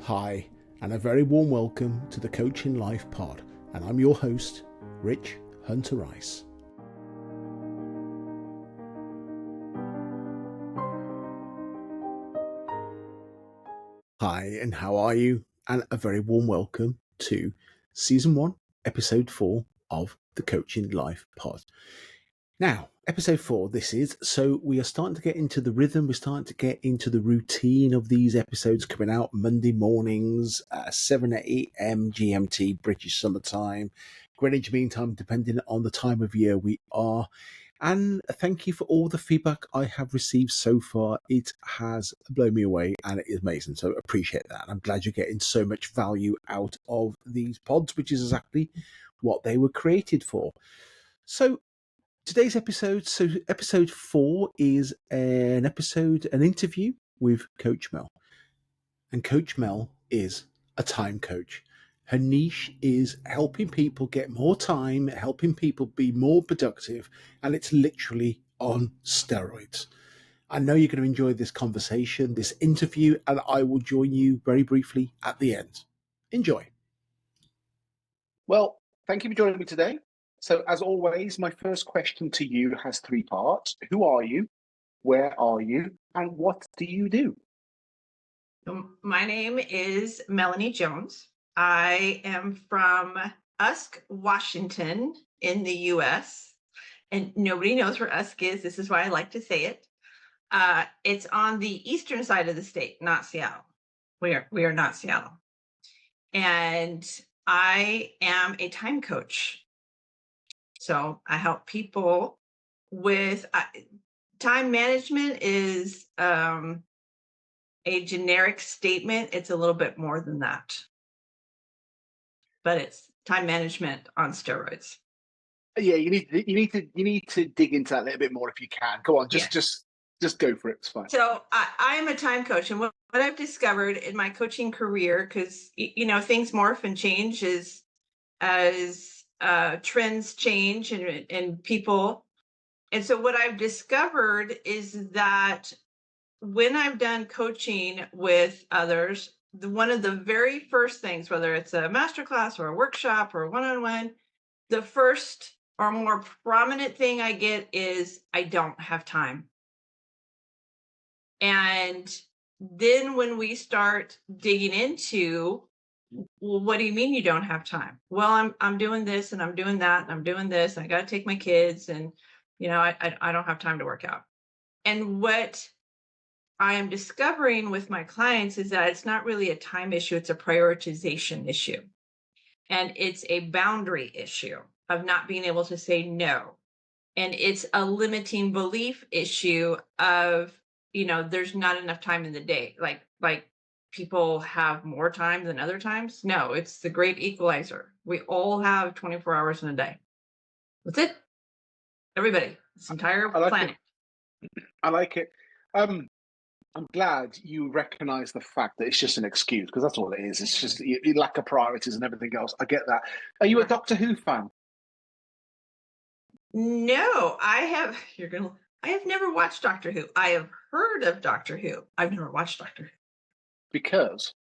Hi, and a very warm welcome to the Coaching Life Pod, and I'm your host, Rich Hunter Rice. Hi, and how are you? And a very warm welcome to Season 1, Episode 4 of the Coaching Life Pod. Now, Episode 4 this is, so we are starting to get into the rhythm, we're starting to get into the routine of these episodes coming out Monday mornings, 7 a.m. GMT, British Summertime, Greenwich Mean Time, depending on the time of year we are. And thank you for all the feedback I have received so far. It has blown me away and it is amazing. So appreciate that. I'm glad you're getting so much value out of these pods, which is exactly what they were created for. So today's episode, episode 4 is an interview with Coach Mel. And Coach Mel is a time coach. Her niche is helping people get more time, helping people be more productive, and it's literally on steroids. I know you're going to enjoy this conversation, this interview, and I will join you very briefly at the end. Enjoy. Well, thank you for joining me today. So, as always, my first question to you has 3 parts. Who are you? Where are you? And what do you do? My name is Melanie Jones. I am from Usk, Washington in the U.S. And nobody knows where Usk is. This is why I like to say it. It's on the eastern side of the state, not Seattle. We are not Seattle. And I am a time coach. So I help people with time management is a generic statement. It's a little bit more than that, but it's time management on steroids. Yeah, you need to dig into that a little bit more if you can. Go on, just go for it. It's fine. So I am a time coach, and what I've discovered in my coaching career, because things morph and change as trends change and people, and so what I've discovered is that when I've done coaching with others, one of the very first things, whether it's a masterclass or a workshop or a one-on-one, the first or more prominent thing I get is I don't have time. And then when we start digging into, well, what do you mean you don't have time? Well, I'm doing this and I'm doing that and I'm doing this. And I got to take my kids and I don't have time to work out. And what I am discovering with my clients is that it's not really a time issue, it's a prioritization issue. And it's a boundary issue of not being able to say no. And it's a limiting belief issue of, there's not enough time in the day. Like people have more time than other times. No, it's the great equalizer. We all have 24 hours in a day. That's it. Everybody, this entire planet. I like it. I'm glad you recognize the fact that it's just an excuse, because that's all it is. It's just you lack of priorities and everything else. I get that. Are you a Doctor Who fan? No, I have never watched Doctor Who. I have heard of Doctor Who. I've never watched Doctor Who. Because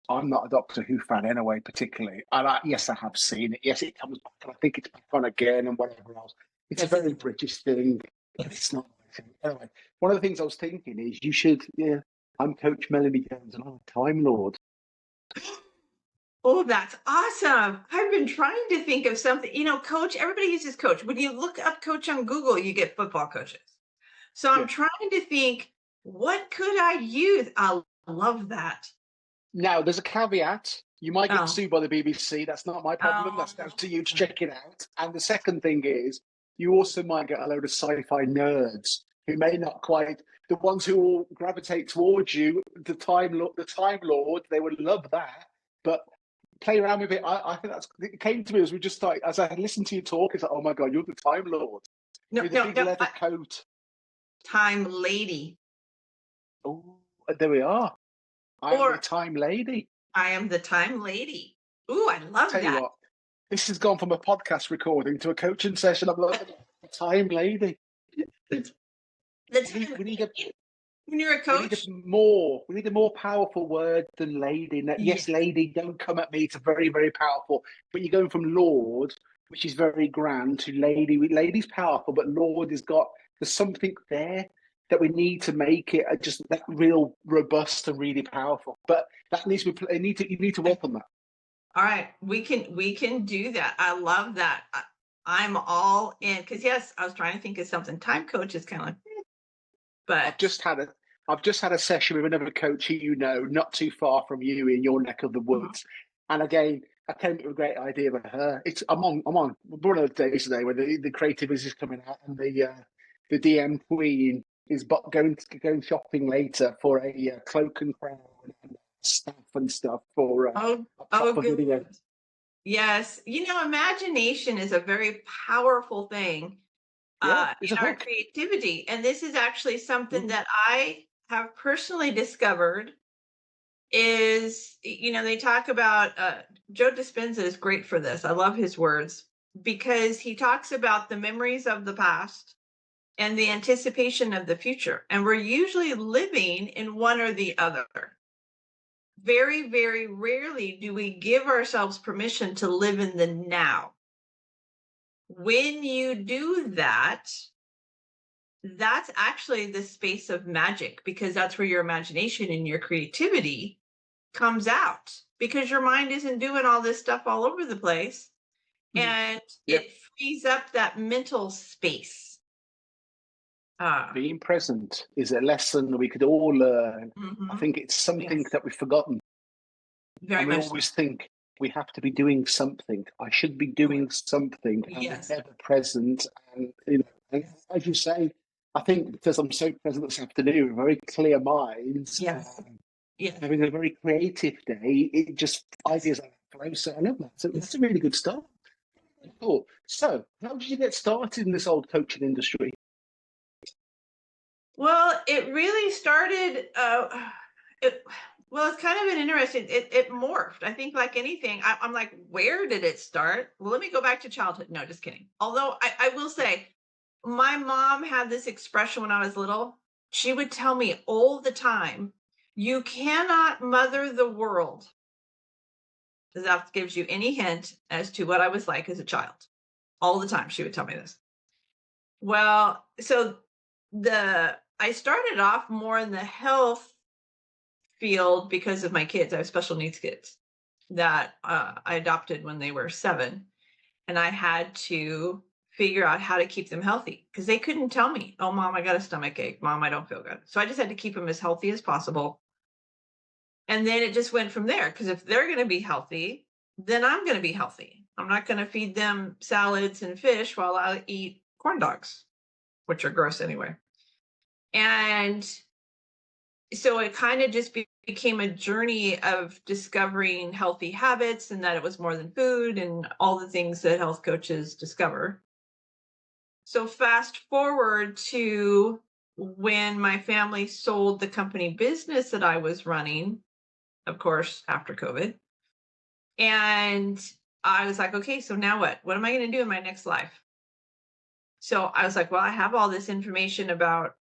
I'm not a Doctor Who fan anyway, particularly. Yes, I have seen it. Yes, it comes back, and I think it's back on again and whatever else. It's a very British thing, but it's not. Anyway, one of the things I was thinking is you should, I'm Coach Melanie Jones and I'm a Time Lord. Oh, that's awesome. I've been trying to think of something, coach, everybody uses coach. When you look up coach on Google, you get football coaches. So I'm trying to think, what could I use? I love that. Now, there's a caveat. You might get sued by the BBC. That's not my problem. That's down to you to check it out. And the second thing is, you also might get a load of sci-fi nerds who may not quite, the ones who will gravitate towards you, the Time Lord, they would love that. But play around with it. I think it came to me as we just started, as I listened to you talk, it's like, oh my God, you're the Time Lord. With the big leather coat. Time Lady. Oh, there we are. I'm the Time Lady. I am the Time Lady. Ooh, I love that. Tell you what, this has gone from a podcast recording to a coaching session. I'm like, the Time Lady. When you're a coach? We need a more powerful word than lady. Now, yes, Yes. lady, don't come at me. It's very, very powerful. But you're going from Lord, which is very grand, to lady. Lady's powerful, but Lord has got there's something there that we need to make it just that real robust and really powerful. But that needs to be. You need to work on that. All right, we can do that. I love that. I'm all in because yes, I was trying to think of something. Time coach is kind of like, I've but just had a I've just had a session with another coach who you know, not too far from you in your neck of the mhm. woods. And again, I came up with a great idea with her. I'm on one of the days today where the creative is just coming out and the DM queen is going shopping later for a cloak and crown and staff and stuff for Oh, a oh, proper video. good. Yes, imagination is a very powerful thing Yeah, it's a in our hook. creativity, and this is actually something Mhm. that I have personally discovered. Is they talk about Joe Dispenza is great for this. I love his words because he talks about the memories of the past and the anticipation of the future. And we're usually living in one or the other. Very, very rarely do we give ourselves permission to live in the now. When you do that, that's actually the space of magic because that's where your imagination and your creativity comes out because your mind isn't doing all this stuff all over the place and Yeah, it frees up that mental space. Uh, being present is a lesson we could all learn. I mhm. think it's something Yes, that we've forgotten. very And we much so. always think we have to be doing something. I should be doing something, and we're Yes, never present. And and yes, as you say, I think because I'm so present this afternoon, with very clear minds, yes, yes. having a very creative day, it just Yes. ideas flow. So I love that. So that's a really good start. Cool. So, how did you get started in this old coaching industry? Well, it really started. It, well, it's kind of an interesting. It morphed. I think, like anything, I'm like, where did it start? Well, let me go back to childhood. No, just kidding. Although I will say, my mom had this expression when I was little. She would tell me all the time, "You cannot mother the world." If that gives you any hint as to what I was like as a child. All the time, she would tell me this. Well, so the I started off more in the health field because of my kids. I have special needs kids that I adopted when they were 7, and I had to figure out how to keep them healthy because they couldn't tell me, "Oh, mom, I got a stomach ache. Mom, I don't feel good." So I just had to keep them as healthy as possible, and then it just went from there. Because if they're going to be healthy, then I'm going to be healthy. I'm not going to feed them salads and fish while I eat corn dogs, which are gross anyway. And so it kind of just became a journey of discovering healthy habits and that it was more than food and all the things that health coaches discover. So fast forward to when my family sold the company business that I was running, of course, after COVID. And I was like, okay, so now what? What am I going to do in my next life? So I was like, well, I have all this information about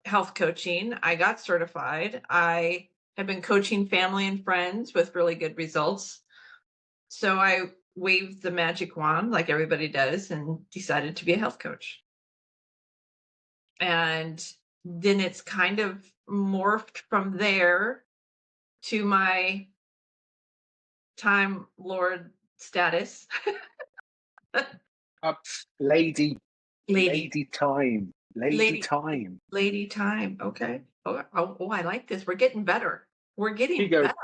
health coaching. I got certified. I have been coaching family and friends with really good results. So I waved the magic wand like everybody does and decided to be a health coach. And then it's kind of morphed from there to my time lord status. Uh, lady, lady, lady time, lady lady, time. lady time. Okay. Oh, I like this. We're getting better. We're Here you getting go. better.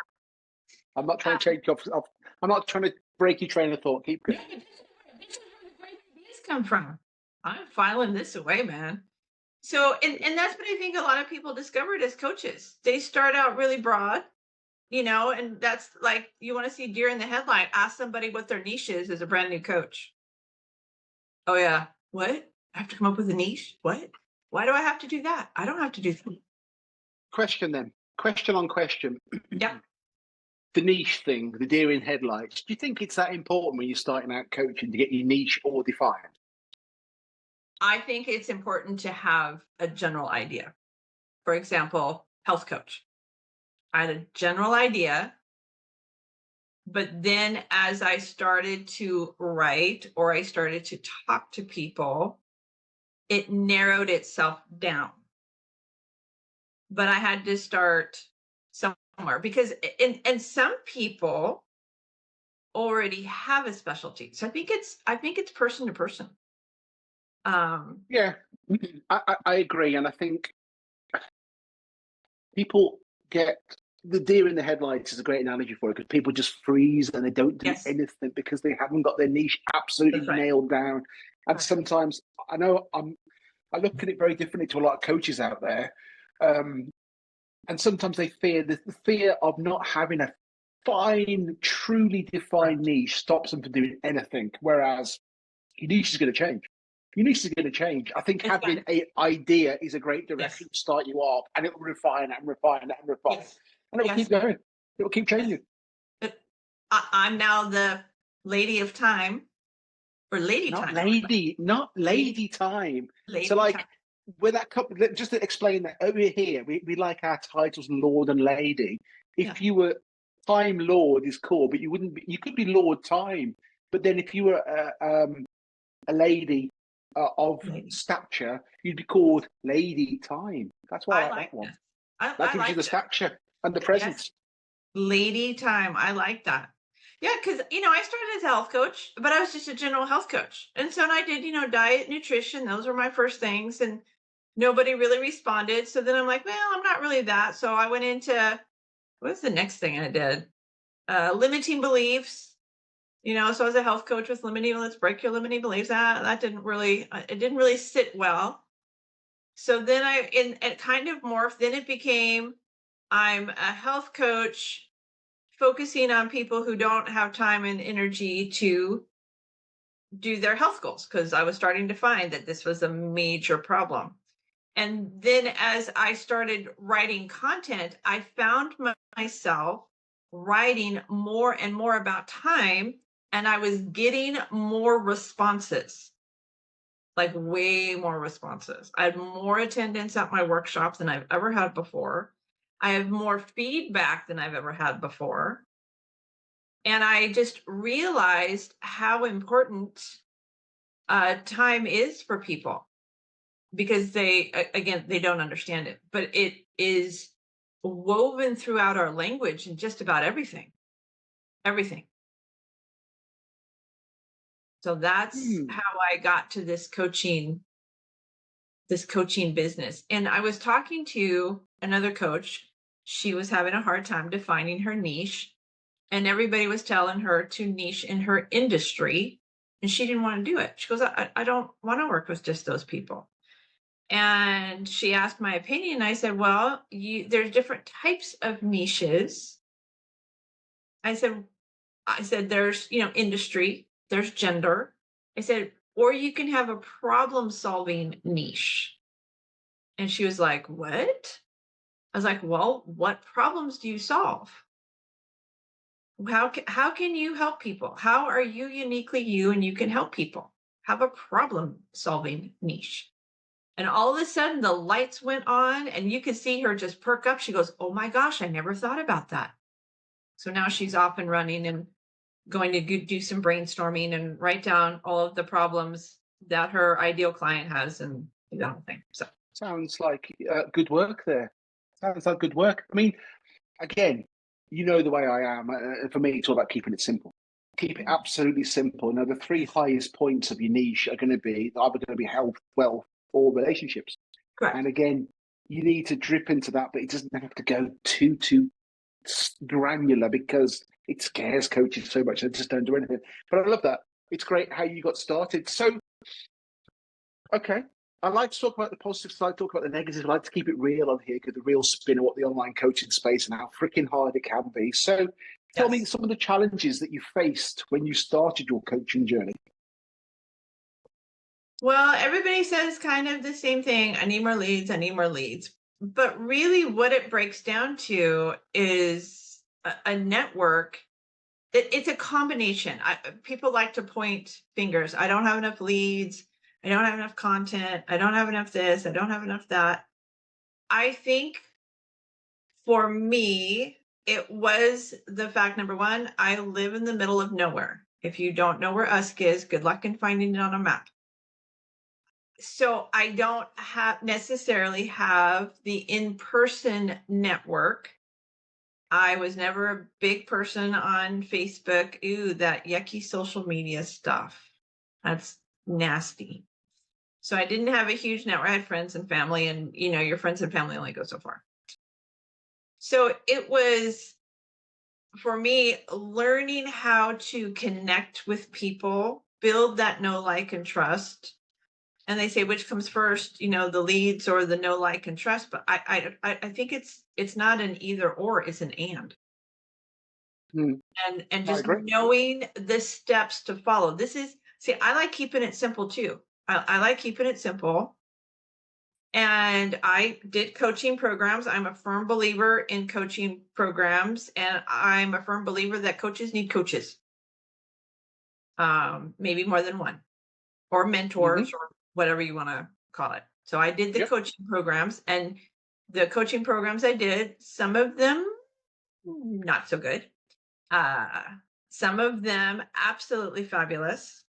I'm not trying to Um, change you off. I'm not trying to break your train of thought. Keep No, going. this is where the great ideas come from. I'm filing this away, man. So, and that's what I think a lot of people discovered as coaches. They start out really broad, and that's like you want to see deer in the headlight. Ask somebody what their niche is as a brand new coach. Oh yeah, what? I have to come up with a niche? What? Why do I have to do that? I don't have to do that. Question then. Question on question. Yeah, The niche thing, the deer in headlights. Do you think it's that important when you're starting out coaching to get your niche all defined? I think it's important to have a general idea. for example, health coach. I had a general idea, but then as I started to write or I started to talk to people, it narrowed itself down. But I had to start somewhere because and some people already have a specialty. So I think it's person to person. Um Yeah, I agree, and I think people get the deer in the headlights is a great analogy for it because people just freeze and they don't do yes, anything because they haven't got their niche absolutely that's right. nailed down. And Right. sometimes I know I look at it very differently to a lot of coaches out there, um, and sometimes they fear the fear of not having a fine, truly defined Right. niche stops them from doing anything. Whereas your niche is going to change. Your niche is going to change. I think It's having fine. an idea is a great Yes. direction to start you off, and it will refine it and refine it and refine it, Yes. and it will Yes. keep going. It will keep Yes. changing. But I'm now the lady of time or lady Not time. lady, not Lady lady time. So, lady time. like, with that couple, just to explain that over here, we like our titles Lord and Lady. Yeah. If you were Time Lord is cool, but you wouldn't be, you could be Lord Time. But then if you were a lady of Lady. stature, you'd be called Lady Time. That's why I I like like that one. this. That I gives you like the this. stature and the Yes. presence. Lady time. I like that. Yeah, because I started as a health coach, but I was just a general health coach. And so I did, diet, nutrition, those were my first things. And nobody really responded. So then I'm like, well, I'm not really that. So I went into what's the next thing I did? Limiting beliefs. So I was a health coach with limiting, let's break your limiting beliefs. That didn't really, it didn't really sit well. So then it kind of morphed. Then it became, I'm a health coach focusing on people who don't have time and energy to do their health goals because I was starting to find that this was a major problem. And then as I started writing content, I found myself writing more and more about time, and I was getting more responses, like way more responses. I had more attendance at my workshops than I've ever had before. I have more feedback than I've ever had before. And I just realized how important time is for people because again, they don't understand it, but it is woven throughout our language and just about everything. So that's Hmm. how I got to this coaching business. And I was talking to another coach. She was having a hard time defining her niche, and everybody was telling her to niche in her industry, and she didn't want to do it. She goes, I don't want to work with just those people. And she asked my opinion. I said, well, there's different types of niches. I said, there's, industry, there's gender. I said, or you can have a problem solving niche. And she was like, what? I was like, well, what problems do you solve? How can you help people? How are you uniquely you and you can help people? Have a problem solving niche. And all of a sudden the lights went on and you could see her just perk up. She goes, oh my gosh, I never thought about that. So now she's off and running and going to do some brainstorming and write down all of the problems that her ideal client has and that whole thing. So Sounds like good work there. Sounds like good work. I mean, again, you know the way I am. For me, it's all about keeping it simple. Keep it absolutely simple. Now, the three yes, highest points of your niche are going to be either going to be health, wealth, or relationships. And correct. again, you need to drip into that, but it doesn't have to go too granular because it scares coaches so much they just don't do anything. But I love that. It's great how you got started. So, okay. I like to talk about the positive side, talk about the negatives. I like to keep it real on here because the real spin of what the online coaching space and how freaking hard it can be. So, tell me Yes. some of the challenges that you faced when you started your coaching journey. Well, everybody says kind of the same thing. I need more leads. I need more leads. But really, what it breaks down to is a network. It's a combination. People like to point fingers. I don't have enough leads. I don't have enough content. I don't have enough this. I don't have enough that. I think for me, it was the fact, number one, I live in the middle of nowhere. If you don't know where Usk is, good luck in finding it on a map. So I don't necessarily have the in-person network. I was never a big person on Facebook. Ooh, that yucky social media stuff. That's nasty. So I didn't have a huge network. I had friends and family, and your friends and family only go so far. So it was, for me, learning how to connect with people, build that know, like, and trust. And they say which comes first, the leads or the know, like, and trust. But I think it's not an either or, it's an and. Mm, And I just agree. knowing the steps to follow. I like keeping it simple too. I like keeping it simple. And I did coaching programs. I'm a firm believer in coaching programs, and I'm a firm believer that coaches need coaches, maybe more than one, or Hmm. mentors, or whatever you want to call it. So I did the Yep. coaching programs, and the coaching programs I did, some of them not so good, uh, some of them absolutely fabulous.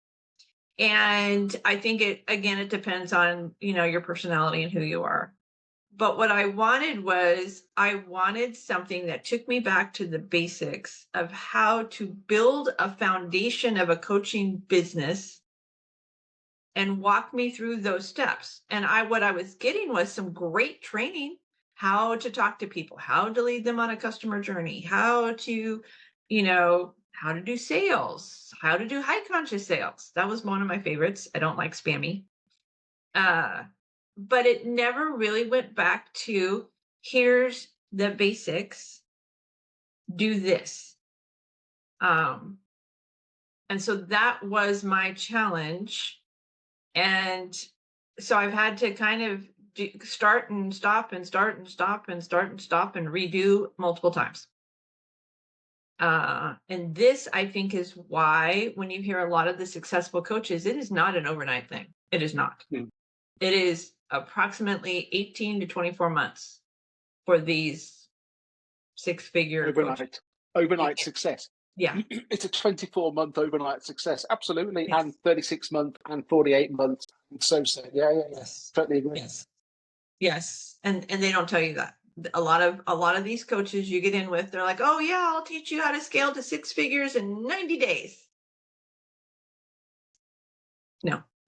And I think it depends on, your personality and who you are. But what I wanted something that took me back to the basics of how to build a foundation of a coaching business and walk me through those steps. And what I was getting was some great training, how to talk to people, how to lead them on a customer journey, how to do sales, how to do high conscious sales. That was one of my favorites. I don't like spammy. Uh, but it never really went back to, here's the basics, do this. Um, and so that was my challenge. And so I've had to kind of start and stop and start and stop and start and stop and redo multiple times. And this, I think, is why when you hear a lot of the successful coaches, it is not an overnight thing. It is not. Mm. It is approximately 18 to 24 months for these six-figure coaches. Yeah, Overnight success. yeah, It's a 24-month overnight success, absolutely, and yes, 36-month and 48 months. And so, yeah, yeah, yeah, yes, totally agree. yes, yes. And they don't tell you that. A lot of these coaches you get in with, they're like, oh yeah, I'll teach you how to scale to six figures in 90 days.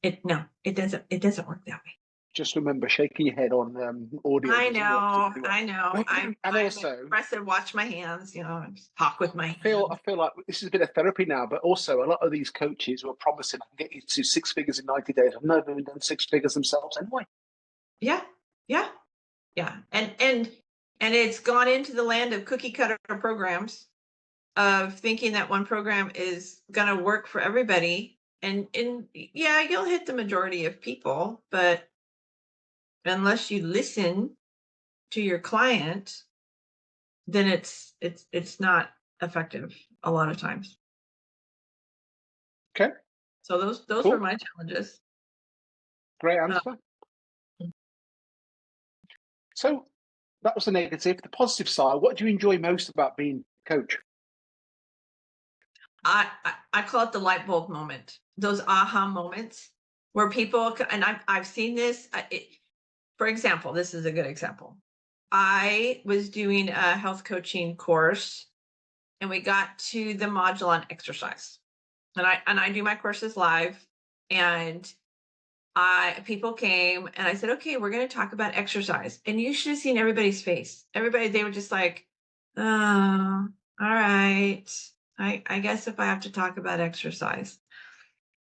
It doesn't work that way. Just remember shaking your head on audio I doesn't work know, particularly I know. well. And I'm also, expressive, watch my hands, I just talk with my I hands. feel like this is a bit of therapy now, but also a lot of these coaches who are promising I can get you to six figures in 90 days have never even done six figures themselves anyway. Yeah, yeah, yeah. And it's gone into the land of cookie cutter programs, of thinking that one program is going to work for everybody. And yeah, you'll hit the majority of people, but unless you listen to your client, then it's not effective a lot of times. Okay, So those were cool. my challenges. Great Uh, answer. So that was the negative. The positive side, what do you enjoy most about being a coach? I call it the light bulb moment, those aha moments where people, and I've seen this. For example, this is a good example. I was doing a health coaching course, and we got to the module on exercise. And I do my courses live, and people came, and I said, okay, we're going to talk about exercise. And you should have seen everybody's face. They were just like, oh, all right. I guess if I have to talk about exercise.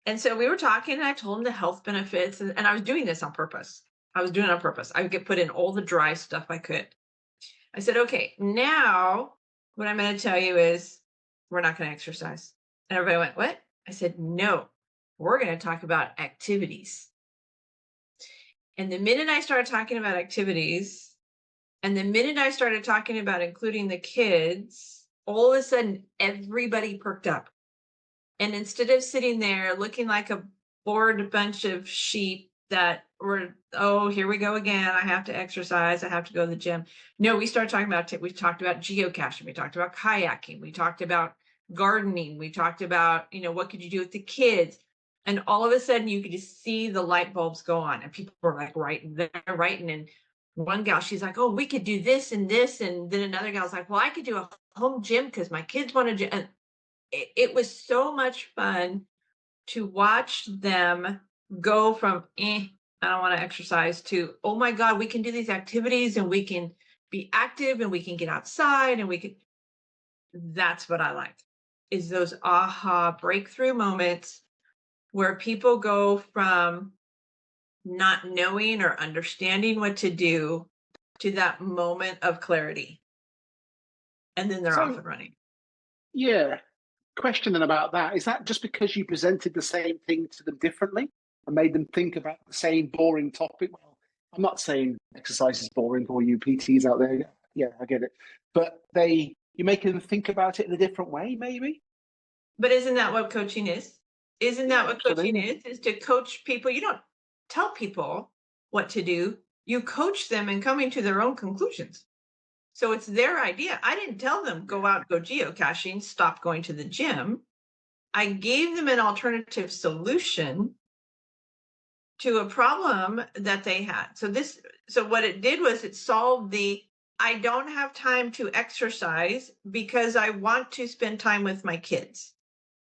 And so we were talking, and I told him the health benefits, and I was doing this on purpose. I was doing it on purpose. I would get put in all the dry stuff I could. I said, okay, now what I'm going to tell you is we're not going to exercise. And everybody went, what? I said, no, we're going to talk about activities. And the minute I started talking about activities, and the minute I started talking about including the kids, all of a sudden everybody perked up. And instead of sitting there looking like a bored bunch of sheep that were, oh, here we go again. I have to exercise. I have to go to the gym. No, we started talking about, we talked about geocaching. We talked about kayaking. We talked about gardening. We talked about, what could you do with the kids? And all of a sudden you could just see the light bulbs go on and people were like writing, they're writing. And one gal, she's like, oh, we could do this and this. And then another gal's like, well, I could do a home gym because my kids want to do. And it was so much fun to watch them go from I don't want to exercise to, oh my God, we can do these activities and we can be active and we can get outside and we can. That's what I like, is those aha breakthrough moments where people go from not knowing or understanding what to do to that moment of clarity. And then they're off So and running. yeah, question then about that. Is that just because you presented the same thing to them differently and made them think about the same boring topic? Well, I'm not saying exercise is boring for you PTs out there. Yeah, I get it. But you're making them think about it in a different way, maybe? But isn't that what coaching is? Isn't that Yeah, what coaching absolutely. is to coach people? You don't tell people what to do. You coach them in coming to their own conclusions. So it's their idea. I didn't tell them Yeah. go out and go geocaching, stop going to the gym. I gave them an alternative solution to a problem that they had. So what it did was it solved the, I don't have time to exercise because I want to spend time with my kids.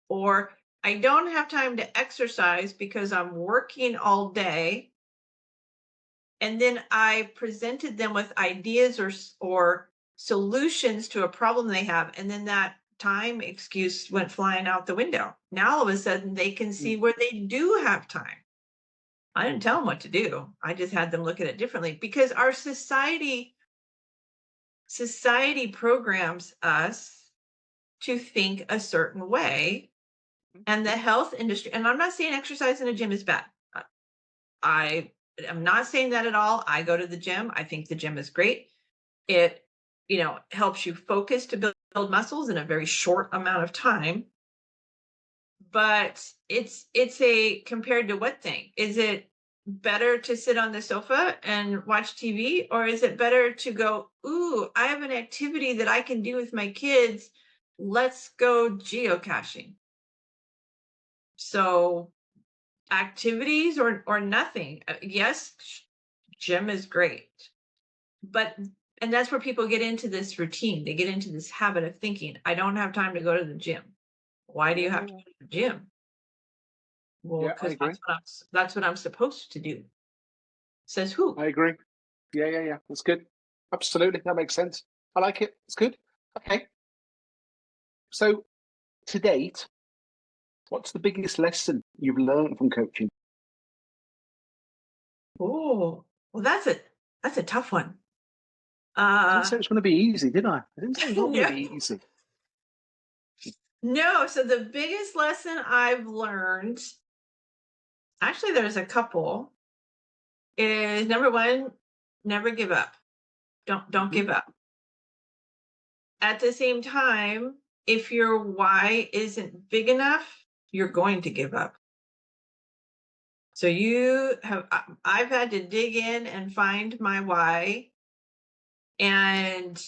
Or I don't have time to exercise because I'm working all day. And then I presented them with ideas or solutions to a problem they have. And then that time excuse went flying out the window. Now all of a sudden they can see Mm. where they do have time. I didn't tell them what to do. I just had them look at it differently because our society programs us to think a certain way. And the health industry, and I'm not saying exercise in a gym is bad. I am not saying that at all. I go to the gym. I think the gym is great. It, helps you focus to build muscles in a very short amount of time. But it's a, compared to what thing? Is it better to sit on the sofa and watch TV, or is it better to go, ooh, I have an activity that I can do with my kids. Let's go geocaching. So activities or nothing. Yes, gym is great. But and that's where people get into this routine. They get into this habit of thinking, I don't have time to go to the gym. Why do Yeah, you yeah, have to yeah. go to the gym? Well, Yeah, I because agree. that's what I'm supposed to do. Says who? I agree. Yeah, yeah, yeah. That's good. Absolutely. That makes sense. I like it. It's good. Okay. So to date, what's the biggest lesson you've learned from coaching? Oh, well, that's a tough one. I didn't Uh say it was going to be easy, did I? I didn't say it was all going to no, be easy. no. So the biggest lesson I've learned, actually, there's a couple, is number one, never give up. Don't Hmm. give up. At the same time, if your why isn't big enough, you're going to give up. So I've had to dig in and find my why and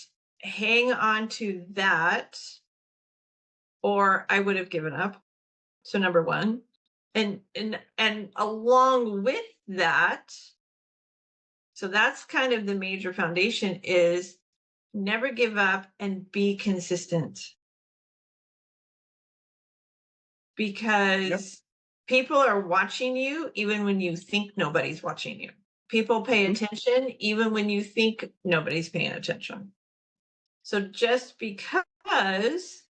hang on to that, or I would have given up. So number one. And along with that, so that's kind of the major foundation, is never give up and be consistent, Yep. because people are watching you even when you think nobody's watching you. People pay Hmm. attention even when you think nobody's paying attention. So just because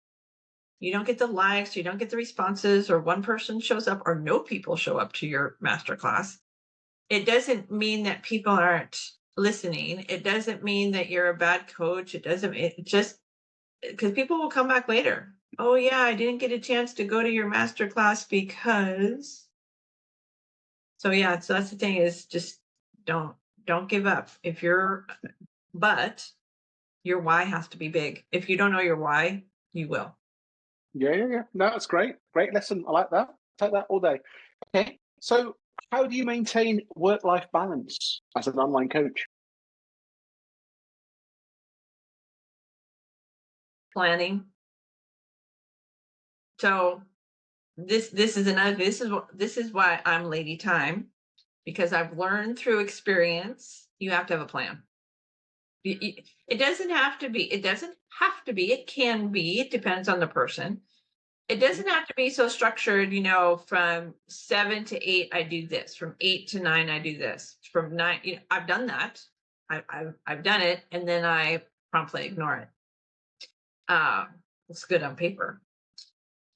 you don't get the likes, you don't get the responses, or one person shows up, or no people show up to your masterclass, it doesn't mean that people aren't listening. It doesn't mean that you're a bad coach. It just, because people will come back later. Oh yeah, I didn't get a chance to go to your master class because. So yeah, so that's the thing, is just don't don't give up. If you're, but your why has to be big. If you don't know your why, you will. Yeah, yeah, yeah. No, that's great. Great lesson. I like that. Take that all day. Okay. So How do you maintain work-life balance as an online coach? Planning. So this is another this is why I'm Lady Time, because I've learned through experience you have to have a plan. It doesn't have to be. It doesn't have to be. It can be. It depends on the person. It doesn't have to be so structured, from 7 to 8, I do this. From 8 to 9, I do this. From 9, I've done that. I've done it, and then I promptly ignore it. It's good on paper.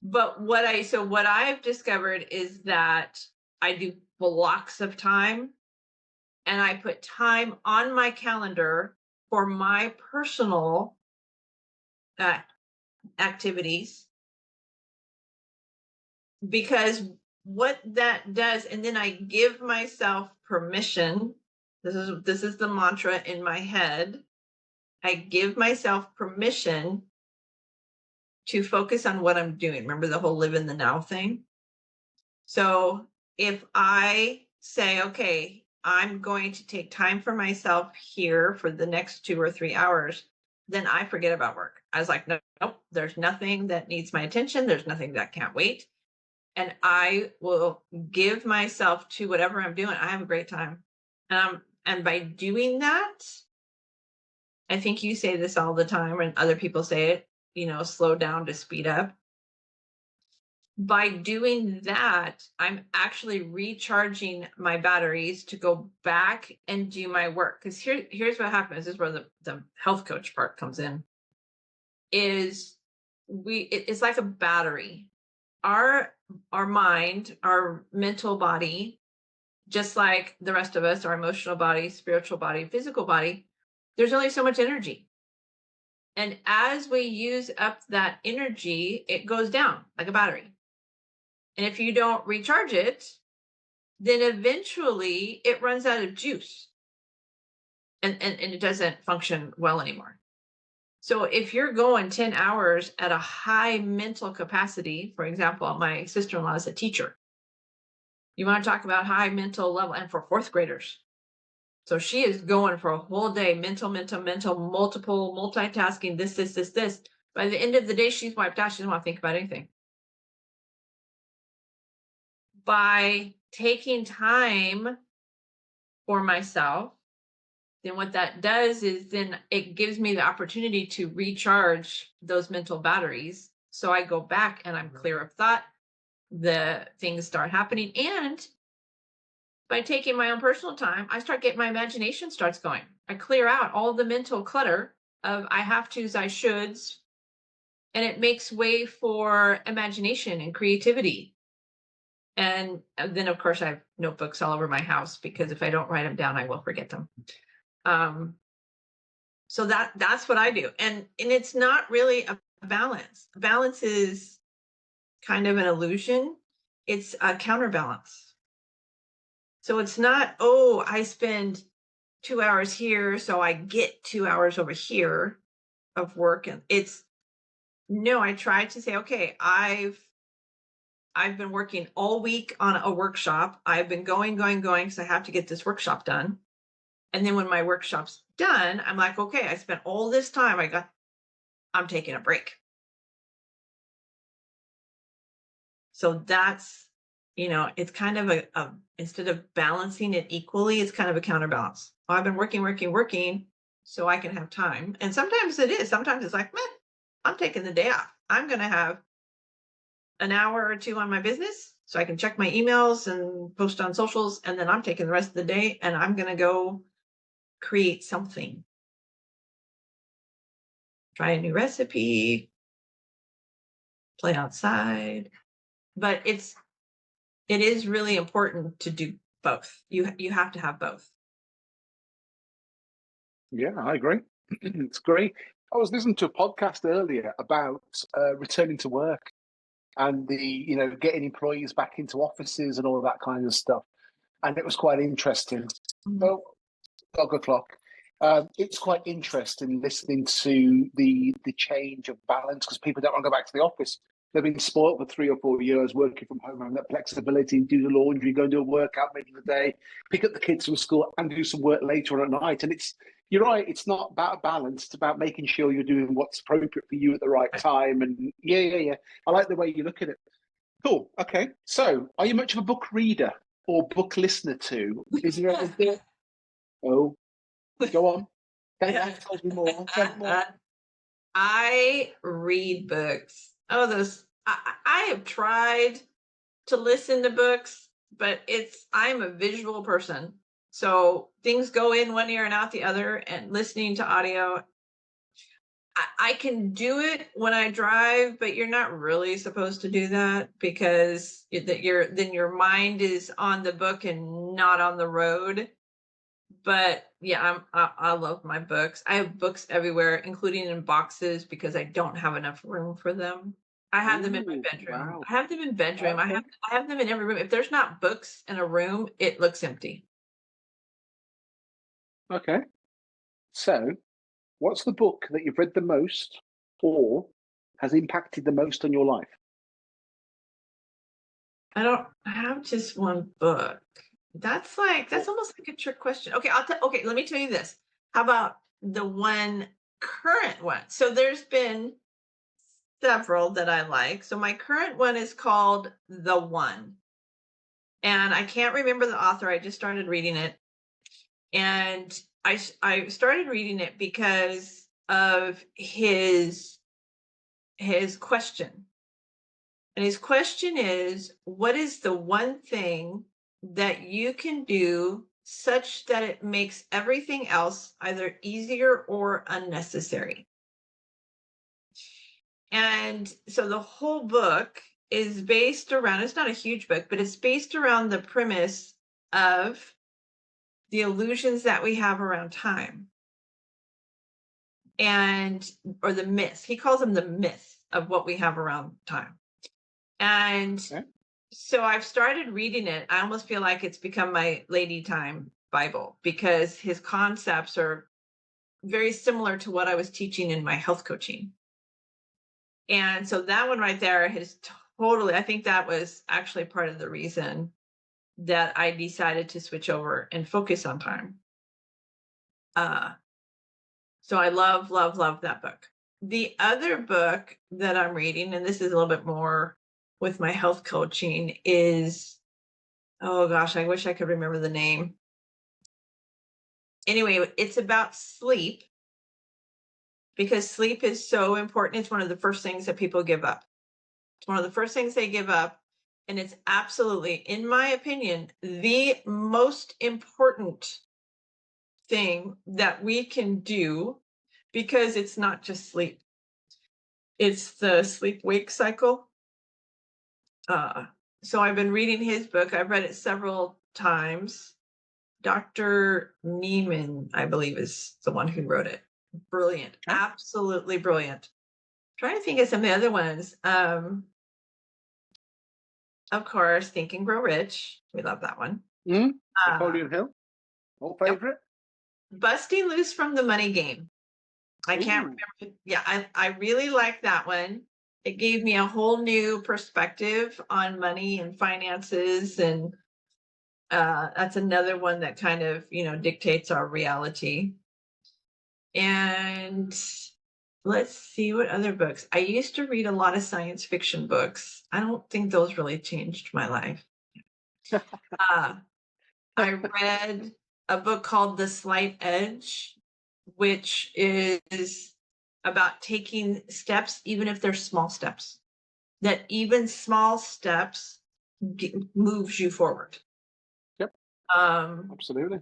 But what I've discovered is that I do blocks of time, and I put time on my calendar for my personal uh, activities, because what that does, and then I give myself permission. This is the mantra in my head. I give myself permission to focus on what I'm doing. Remember the whole live in the now thing? So if I say, okay, I'm going to take time for myself here for the next 2 or 3 hours, then I forget about work. I was like, no, nope, there's nothing that needs my attention. There's nothing that can't wait. And I will give myself to whatever I'm doing. I have a great time. And by doing that, I think you say this all the time, and other people say it, slow down to speed up. By doing that, I'm actually recharging my batteries to go back and do my work. Because here's what happens. This is where the health coach part comes in. It's like a battery. Our mind, our mental body, just like the rest of us, our emotional body, spiritual body, physical body, there's only so much energy. And as we use up that energy, it goes down like a battery. And if you don't recharge it, then eventually it runs out of juice, and it doesn't function well anymore. So if you're going 10 hours at a high mental capacity, for example, my sister-in-law is a teacher. You want to talk about high mental level, and for fourth graders. So she is going for a whole day, mental, multiple, multitasking, this. By the end of the day, she's wiped out. She doesn't want to think about anything. By taking time for myself, then what that does is then it gives me the opportunity to recharge those mental batteries. So I go back and I'm clear of thought. The things start happening. And by taking my own personal time, I start getting my imagination starts going. I clear out all the mental clutter of I have tos, I shoulds, and it makes way for imagination and creativity. And then, of course, I have notebooks all over my house, because if I don't write them down, I will forget them. So that's what I do. And it's not really a balance. Balance is kind of an illusion. It's a counterbalance. So it's not, oh, I spend 2 hours here, so I get 2 hours over here of work. And it's no, I try to say, okay, I've been working all week on a workshop. I've been going, because I have to get this workshop done. And then when my workshop's done, I'm like, okay, I spent all this time. I'm taking a break. So that's, it's kind of a instead of balancing it equally, it's kind of a counterbalance. Well, I've been working, so I can have time. And sometimes it is. Sometimes it's like, meh, I'm taking the day off. I'm going to have an hour or two on my business so I can check my emails and post on socials. And then I'm taking the rest of the day and I'm going to go create something. Try a new recipe, play outside. But it is really important to do both. You have to have both. Yeah, I agree. It's great. I was listening to a podcast earlier about returning to work and getting employees back into offices and all of that kind of stuff. And it was quite interesting. Mhm. Well, dog o'clock. It's quite interesting listening to the change of balance, because people don't want to go back to the office. They've been spoiled for 3 or 4 years working from home, having that flexibility, do the laundry, go and do a workout middle of the day, pick up the kids from school and do some work later on at night. And you're right, it's not about balance, it's about making sure you're doing what's appropriate for you at the right time. And yeah. I like the way you look at it. Cool. Okay. So are you much of a book reader or book listener too? Is there oh, go on. Tell me more. Tell me more. I read books. Oh, I have tried to listen to books, but I'm a visual person. So things go in one ear and out the other, and listening to audio. I can do it when I drive, but you're not really supposed to do that because then your mind is on the book and not on the road. But yeah, I love my books. I have books everywhere, including in boxes because I don't have enough room for them. I have them in my Ooh, bedroom. wow. I have them in bedroom. Okay. I have them in every room. If there's not books in a room, it looks empty. Okay. So, what's the book that you've read the most or has impacted the most on your life? I don't have just one book. That's almost like a trick question. Okay, okay, let me tell you this. How about the one current one? So there's been several that I like. So my current one is called The One. And I can't remember the author. I just started reading it. And I started reading it because of his question. And his question is, what is the one thing that you can do such that it makes everything else either easier or unnecessary? And so the whole book is based around, it's not a huge book, but it's based around the premise of the illusions that we have around time or the myth. He calls them the myth of what we have around time. And Okay. so I've started reading it. I almost feel like it's become my Lady Time Bible because his concepts are very similar to what I was teaching in my health coaching. And so that one right there has totally, I think that was actually part of the reason that I decided to switch over and focus on time. So I love, love, love that book. The other book that I'm reading, and this is a little bit more with my health coaching, is, oh gosh, I wish I could remember the name. Anyway, it's about sleep because sleep is so important. It's one of the first things that people give up. It's one of the first things they give up. And it's absolutely, in my opinion, the most important thing that we can do because it's not just sleep. It's the sleep wake cycle. So I've been reading his book. I've read it several times. Dr. Neiman, I believe, is the one who wrote it. Brilliant. Okay. Absolutely brilliant. Trying to think of some of the other ones. Of course, Think and Grow Rich. We love that one. Napoleon Hill. All Yep. favorite? Busting Loose from the Money Game. I can't Ooh. remember. Yeah, I really like that one. It gave me a whole new perspective on money and finances. And that's another one that kind of, dictates our reality. And let's see what other books. I used to read a lot of science fiction books. I don't think those really changed my life. Uh, I read a book called The Slight Edge, which is about taking steps, even if they're small steps, that even small steps moves you forward. Yep, Um, absolutely.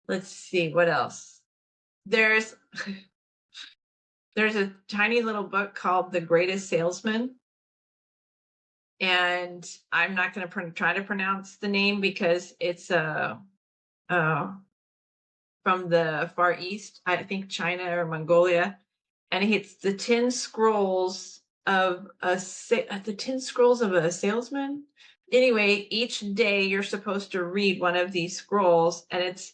let's see what else. There's there's a tiny little book called The Greatest Salesman, and I'm not going to try to pronounce the name because it's uh, from the Far East, I think China or Mongolia, and it's the 10 scrolls of the 10 scrolls of a salesman. Anyway, each day you're supposed to read one of these scrolls, and it's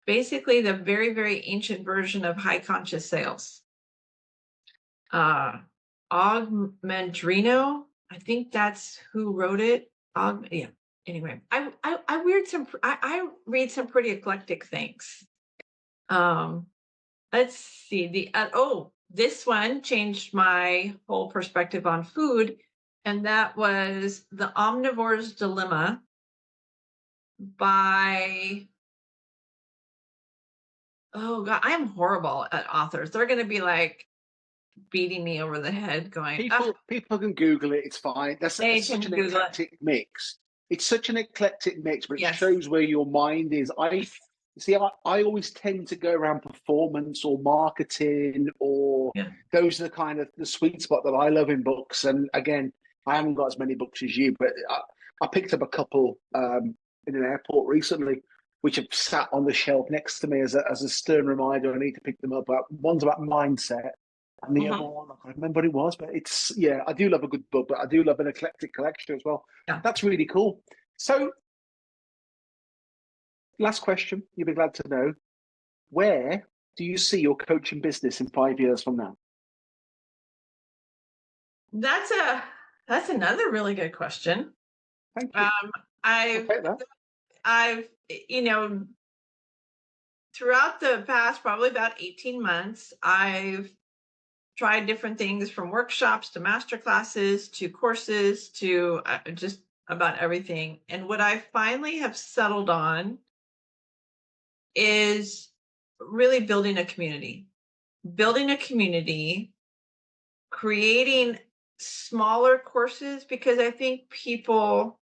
basically the very, very ancient version of high conscious sales. Ogmandrino. I think that's who wrote it. Yeah. Anyway, I read some pretty eclectic things. Um, let's see. This one changed my whole perspective on food, and that was The Omnivore's Dilemma by, oh God, I am horrible at authors. They're going to be like beating me over the head going, ah, People can Google it. It's fine. they It's such can an Google it. eclectic mix. It's such an eclectic mix, but it Yes. shows where your mind is. I always tend to go around performance or marketing, or Yeah. those are the kind of the sweet spot that I love in books. And again, I haven't got as many books as you, but I picked up a couple in an airport recently, which have sat on the shelf next to me as a stern reminder. I need to pick them up. One's about mindset, and the other Mhm. one, I can't remember what it was, but yeah, I do love a good book, but I do love an eclectic collection as well. Yeah. That's really cool. So, last question, you'll be glad to know. Where do you see your coaching business in 5 years from now? That's another really good question. Thank you. Um, I'll I've take that. I've throughout the past probably about 18 months, I've tried different things from workshops to master classes to courses to just about everything. And what I finally have settled on is really building a community, creating smaller courses, because I think people,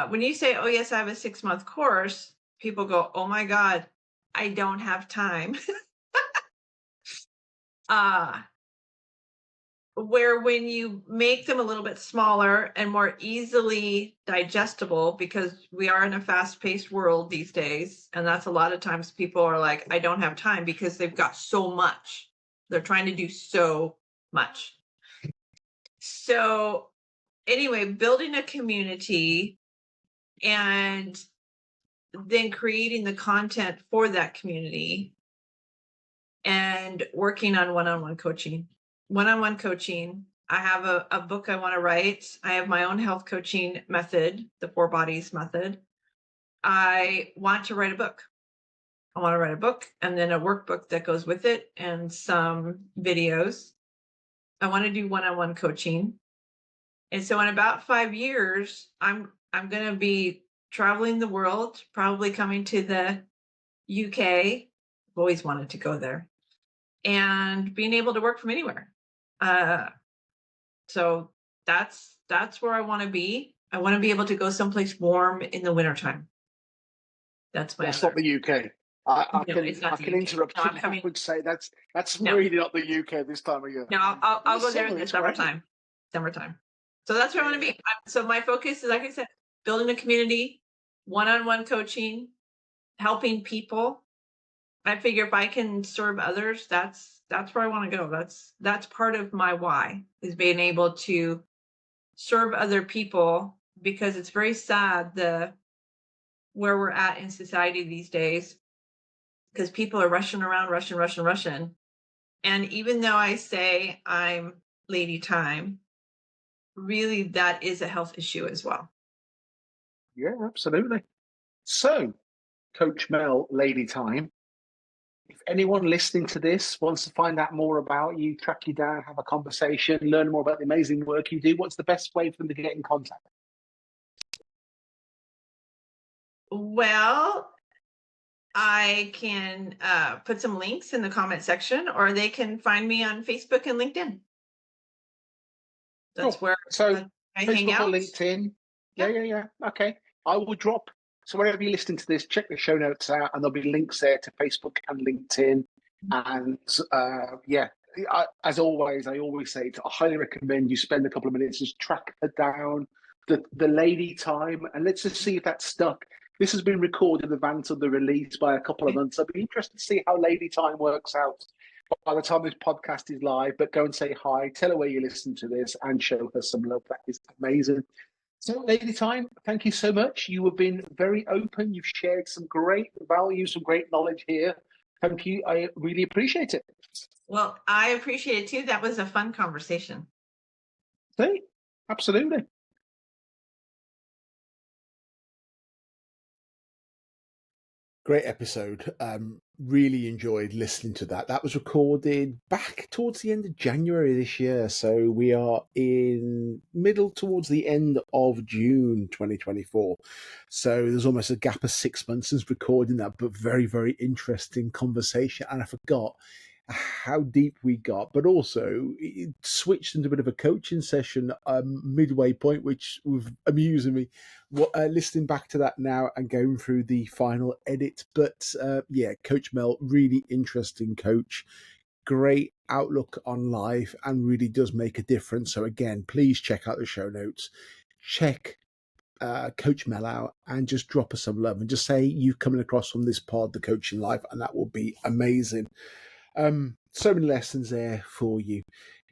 when you say, oh, yes, I have a 6-month course, people go, oh my God, I don't have time. uh, where when you make them a little bit smaller and more easily digestible, because we are in a fast-paced world these days, and that's a lot of times people are like, I don't have time, because they've got so much. They're trying to do so much. So anyway, building a community and then creating the content for that community and working on one-on-one coaching. One-on-one coaching. I have a book I want to write. I have my own health coaching method, the 4 Bodies method. I want to write a book. I want to write a book and then a workbook that goes with it and some videos. I want to do one-on-one coaching. And so in about 5 years, I'm going to be traveling the world, probably coming to the UK. I've always wanted to go there, and being able to work from anywhere. So that's where I want to be. I want to be able to go someplace warm in the wintertime. That's my That's not other. the UK. No, it's not I the can UK. interrupt No, you I'm now coming. and say that's No, really not the UK this time of year. no, In I'll the go there in summer, the it's great. summertime. Summertime. So that's where I want to Yeah. be. So my focus is, like I said, building a community, one-on-one coaching, helping people. I figure if I can serve others, that's where I want to go. That's part of my why, is being able to serve other people, because it's very sad where we're at in society these days, because people are rushing around, rushing. And even though I say I'm lady time, really that is a health issue as well. Yeah, absolutely. So, Coach Mel, Lady Time. If anyone listening to this wants to find out more about you, track you down, have a conversation, learn more about the amazing work you do, what's the best way for them to get in contact? Well, I can put some links in the comment section, or they can find me on Facebook and LinkedIn. That's Cool. where So, I hang Facebook or out. LinkedIn. Yep. Yeah. Okay. I will drop. So, wherever you're listening to this, check the show notes out, and there'll be links there to Facebook and LinkedIn. And yeah, as always, I always say I highly recommend you spend a couple of minutes, just track her down, the lady time, and let's just see if that's stuck. This has been recorded in advance of the release by a couple of months. I'd be interested to see how lady time works out by the time this podcast is live. But go and say hi, tell her where you listen to this, and show her some love. That is amazing. So, Lady Time, thank you so much. You have been very open. You've shared some great value, some great knowledge here. Thank you. I really appreciate it. Well, I appreciate it too. That was a fun conversation. See? Absolutely. Great episode. Really enjoyed listening to that. That was recorded back towards the end of January this year. So we are in middle towards the end of June 2024. So there's almost a gap of 6 months since recording that, but very, very interesting conversation. And I forgot how deep we got, but also it switched into a bit of a coaching session midway point, which was amusing me. Listening back to that now and going through the final edit. But yeah, Coach Mel, really interesting coach, great outlook on life, and really does make a difference. So again, please check out the show notes. Check Coach Mel out and just drop us some love and just say you've coming across from this pod, the coaching life, and that will be amazing. So many lessons there for you.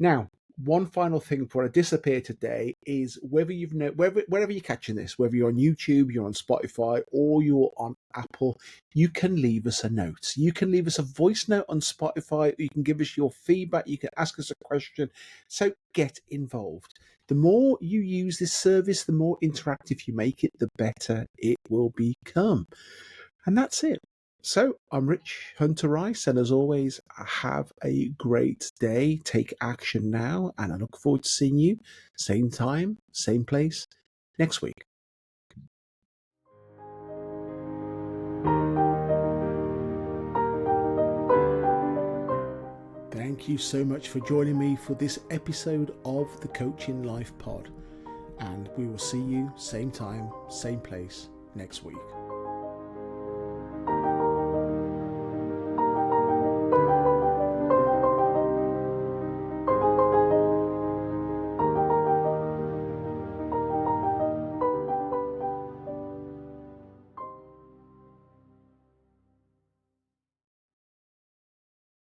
Now, one final thing before I disappear today is whether wherever you're catching this, whether you're on YouTube, you're on Spotify, or you're on Apple, you can leave us a note. You can leave us a voice note on Spotify. You can give us your feedback. You can ask us a question. So get involved. The more you use this service, the more interactive you make it, the better it will become. And that's it. So I'm Rich Hunter Rice, and as always, have a great day. Take action now, and I look forward to seeing you same time, same place next week. Thank you so much for joining me for this episode of the Coaching Life Pod, and we will see you same time, same place next week.